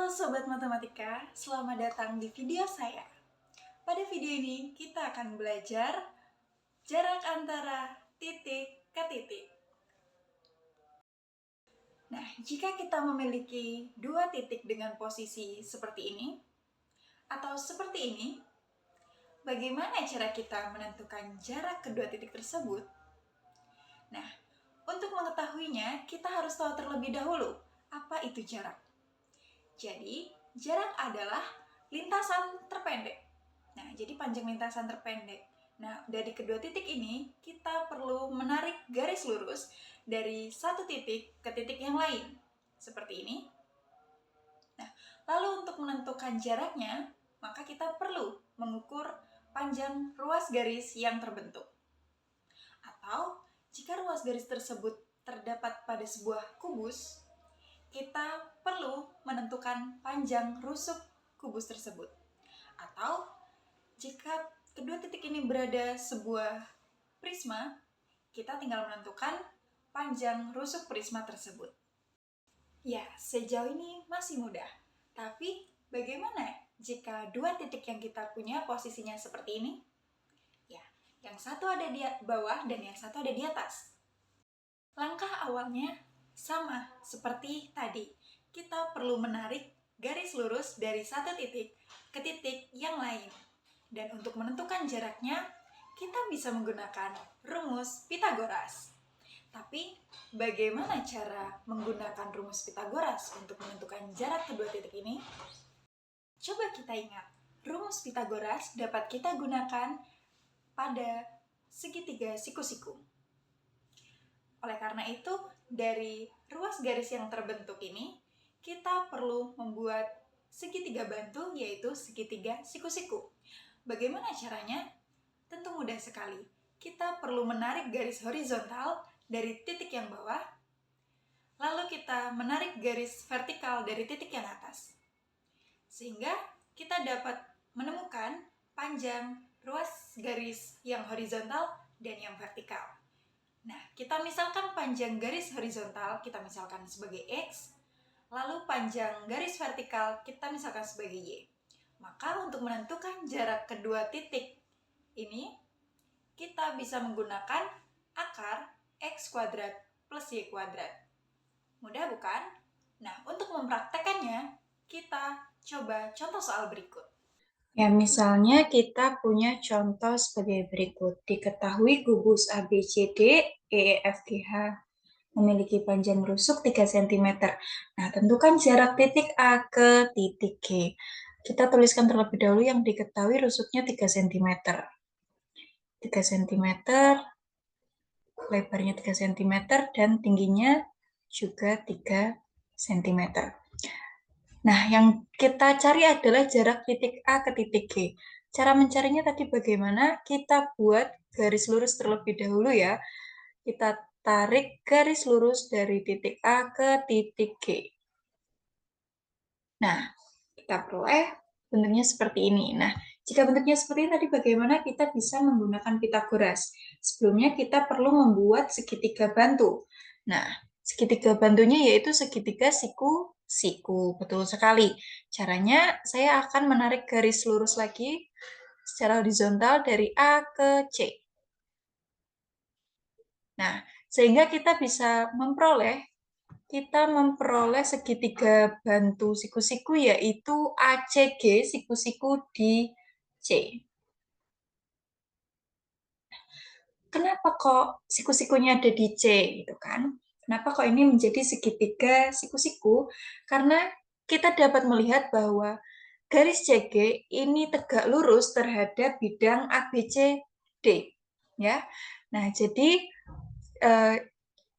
Halo Sobat Matematika, selamat datang di video saya. Pada video ini kita akan belajar jarak antara titik ke titik. Nah, jika kita memiliki dua titik dengan posisi seperti ini, atau seperti ini, bagaimana cara kita menentukan jarak kedua titik tersebut? Nah, untuk mengetahuinya, kita harus tahu terlebih dahulu apa itu jarak. Jadi, jarak adalah lintasan terpendek. Nah, jadi panjang lintasan terpendek. Nah, dari kedua titik ini, kita perlu menarik garis lurus dari satu titik ke titik yang lain. Seperti ini. Nah, lalu untuk menentukan jaraknya, maka kita perlu mengukur panjang ruas garis yang terbentuk. Atau, jika ruas garis tersebut terdapat pada sebuah kubus, kita perlu menentukan panjang rusuk kubus tersebut. Atau, jika kedua titik ini berada sebuah prisma, kita tinggal menentukan panjang rusuk prisma tersebut. Ya, sejauh ini masih mudah. Tapi, bagaimana jika dua titik yang kita punya posisinya seperti ini? Ya, yang satu ada di bawah dan yang satu ada di atas. Langkah awalnya sama seperti tadi. Kita perlu menarik garis lurus dari satu titik ke titik yang lain. Dan untuk menentukan jaraknya, kita bisa menggunakan rumus Pitagoras. Tapi, bagaimana cara menggunakan rumus Pitagoras untuk menentukan jarak kedua titik ini? Coba kita ingat, rumus Pitagoras dapat kita gunakan pada segitiga siku-siku. Oleh karena itu, dari ruas garis yang terbentuk ini, kita perlu membuat segitiga bantu, yaitu segitiga siku-siku. Bagaimana caranya? Tentu mudah sekali. Kita perlu menarik garis horizontal dari titik yang bawah, lalu kita menarik garis vertikal dari titik yang atas. Sehingga kita dapat menemukan panjang ruas garis yang horizontal dan yang vertikal. Nah, kita misalkan panjang garis horizontal, kita misalkan sebagai X, lalu panjang garis vertikal, kita misalkan sebagai Y. Maka untuk menentukan jarak kedua titik ini, kita bisa menggunakan akar X kuadrat plus Y kuadrat. Mudah bukan? Nah, untuk mempraktekannya, kita coba contoh soal berikut. Ya, misalnya kita punya contoh sebagai berikut. Diketahui kubus ABCD, EEFGH memiliki panjang rusuk 3 cm. Nah, tentukan jarak titik A ke titik G. Kita tuliskan terlebih dahulu yang diketahui rusuknya 3 cm. 3 cm, lebarnya 3 cm, dan tingginya juga 3 cm. Nah, yang kita cari adalah jarak titik A ke titik G. Cara mencarinya tadi bagaimana? Kita buat garis lurus terlebih dahulu ya. Kita tarik garis lurus dari titik A ke titik G. Nah, kita peroleh bentuknya seperti ini. Nah, jika bentuknya seperti ini tadi bagaimana kita bisa menggunakan Pitagoras? Sebelumnya kita perlu membuat segitiga bantu. Nah, segitiga bantunya yaitu segitiga siku-siku. Betul sekali. Caranya saya akan menarik garis lurus lagi secara horizontal dari A ke C. Nah, sehingga kita memperoleh segitiga bantu siku-siku yaitu ACG siku-siku di C. Kenapa kok siku-sikunya ada di C gitu kan? Kenapa kok ini menjadi segitiga siku-siku? Karena kita dapat melihat bahwa garis CG ini tegak lurus terhadap bidang ABCD, ya. Nah, jadi eh,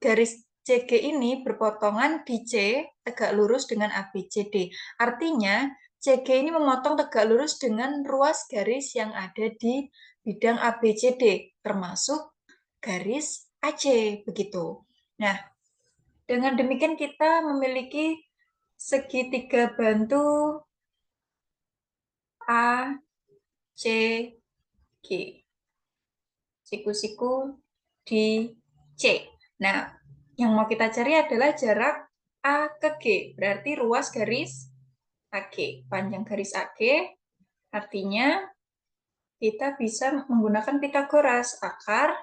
garis CG ini berpotongan di C tegak lurus dengan ABCD. Artinya, CG ini memotong tegak lurus dengan ruas garis yang ada di bidang ABCD, termasuk garis AC, begitu. Nah, dengan demikian kita memiliki segitiga bantu A, C, G. Siku-siku di C. Nah, yang mau kita cari adalah jarak A ke G, berarti ruas garis AG. Panjang garis AG artinya kita bisa menggunakan Pitagoras. Akar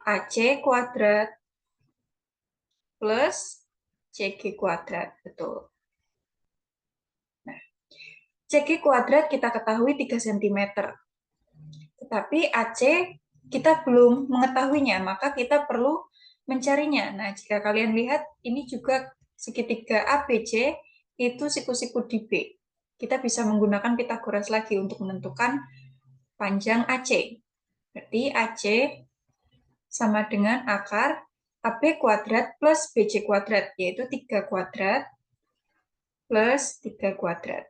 AC kuadrat plus CG kuadrat. Betul. Nah, CG kuadrat kita ketahui 3 cm. Tetapi AC kita belum mengetahuinya, maka kita perlu mencarinya. Nah, jika kalian lihat, ini juga segitiga ABC, itu siku-siku di B. Kita bisa menggunakan Pitagoras lagi untuk menentukan panjang AC. Berarti AC sama dengan akar AB kuadrat plus BC kuadrat, yaitu 3 kuadrat plus 3 kuadrat.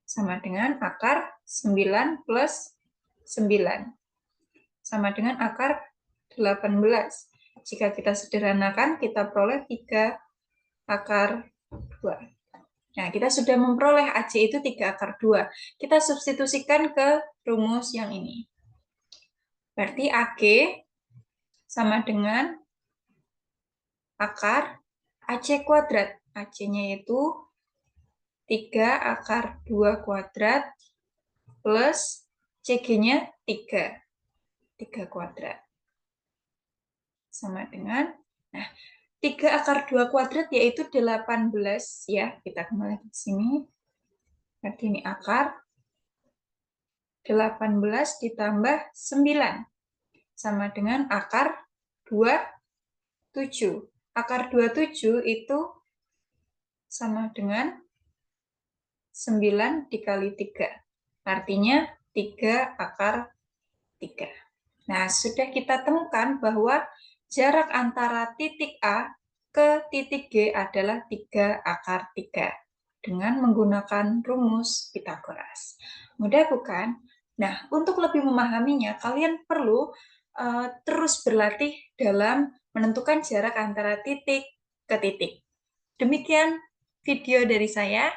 Sama dengan akar 9 plus 9. Sama dengan akar 18. Jika kita sederhanakan, kita peroleh 3 akar 2. Nah, kita sudah memperoleh AC itu 3 akar 2. Kita substitusikan ke rumus yang ini. Berarti AG sama dengan akar AC kuadrat. AC-nya itu 3 akar 2 kuadrat plus CG-nya 3. 3 kuadrat. Sama dengan, nah, 3 akar 2 kuadrat yaitu 18 ya. Kita kembali ke sini. Berarti ini akar 18 ditambah 9. Sama dengan akar 27. Akar 27 itu sama dengan 9 dikali 3. Artinya 3 akar 3. Nah, sudah kita temukan bahwa jarak antara titik A ke titik G adalah 3 akar 3 dengan menggunakan rumus Pitagoras. Mudah bukan? Nah, untuk lebih memahaminya, kalian perlu terus berlatih dalam menentukan jarak antara titik ke titik. Demikian video dari saya.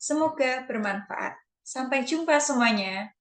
Semoga bermanfaat. Sampai jumpa semuanya.